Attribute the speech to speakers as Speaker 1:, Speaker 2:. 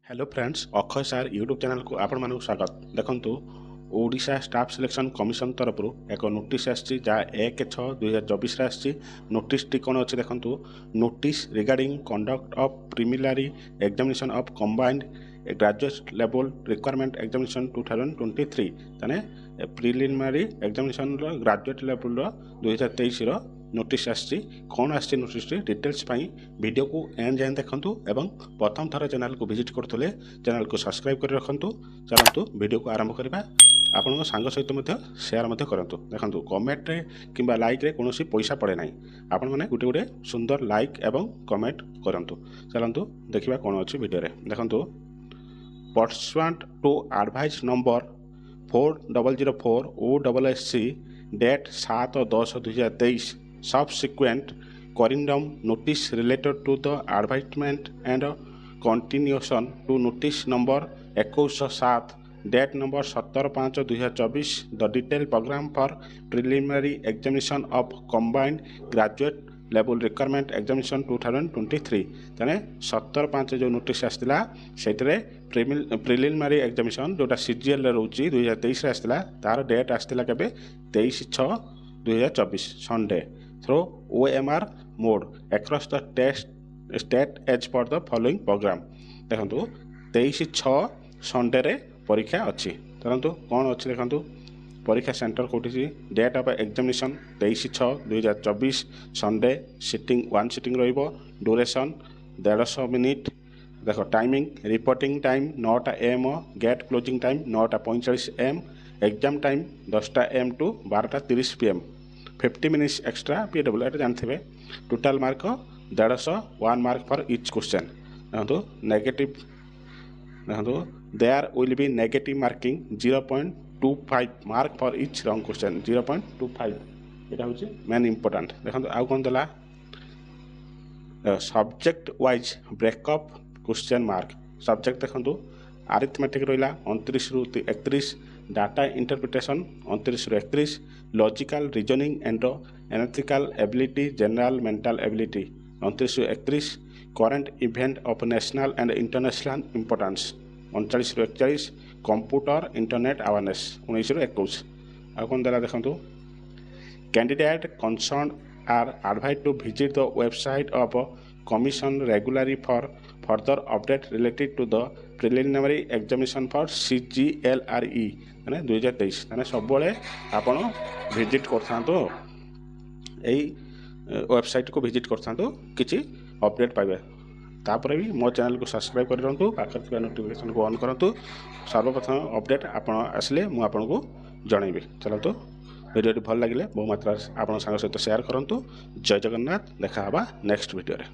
Speaker 1: Hello friends Akshay सार YouTube channel को आपण मानक स्वागत देखंतु ओडिशा स्टाफ सिलेक्शन कमिशन तरफ एक नोटिस आसी जहाँ 1/6/2024 आसी नोटिस टी कौन अच्छी देखंतु notice regarding conduct of preliminary examination of combined graduate level requirement examination 2023 ताने preliminary examination graduate level 2023 notice आसी कौन आसी नोटिस डिटेल्स वीडियो को एंड जाए देखंतु एवं प्रथम थर चैनल को विजिट करते चैनल को सब्सक्राइब कर रखंतु। चलंतु वीडियो को आरंभ करबा। आपण सांग सहित शेयर करंतु। देखंतु कमेंट रे किंबा लाइक रे कोनोसी पैसा पड़े नाही। आपण माने गुटे गुटे सुंदर लाइक एवं कमेंट करंतु। चलंतु देखिबा कोन अछि वीडियो रे। देखंतु pursuant to advice number 4004 OSSC date 7/10/2023 subsequent corrindum notice related to the advertisement and continuation to notice number 21/7 date number 17/5/2024 the detailed program for preliminary examination of combined graduate level requirement examination 2023 ताने 17/5 जो notice आसला सेतरे preliminary examination जोटा CGL रोची 2023 रे आसला तार date आसला केबे 23/6/2024 Sunday through OMR mode across the state as per the following program। देखंतु 23/6 संडे रे परीक्षा अच्छी। देखंतु कौन अच्छी देखंतु परीक्षा सेंटर कोठी date of examination 23/6/2024 Sunday sitting 1 sitting रहिबो ड्यूरेशन 150 मिनिट। देखो टाइमिंग रिपोर्टिंग टाइम 9टा AM gate closing time 9:45 AM exam time 10टा AM to 12:30 PM 50 minutes extra PW एटा जानथिबे। Total mark 150 1 mark for each question. देखो negative देखो there will be negative marking 0.25 mark for each wrong question 0.25 एटा होची main important. देखो आउ कोन दला subject wise breakup question mark subject देखो अरिथमेटिक रहिला 29 रु 31 डाटा इंटरप्रिटेशन 29 रु 31 logical reasoning and analytical ability general mental ability 29 रु 31 current event of national and international importance 39 रु 41 कंप्यूटर इंटरनेट अवेयरनेस 19 रु 21 आ कोन दला देखंतु candidate concern are advised to visit the website of commission regularly for further update related to the preliminary examination for CGLRE माने 2023 माने सब बेले आपण विजिट करथांतो एई वेबसाइट को विजिट करथांतो किछि अपडेट पाइबे। तापर भी मो चैनल को सब्सक्राइब कर रंतु पाखर थिबा नोटिफिकेशन को ऑन करंतु सर्वप्रथम अपडेट आपण आसले मु आपण को जणैबे। चलंतु वीडियो भल लगिले बहु मात्रा आपण संग सहित शेयर करंतु। जय जगन्नाथ। देखा हबा नेक्स्ट वीडियो रे।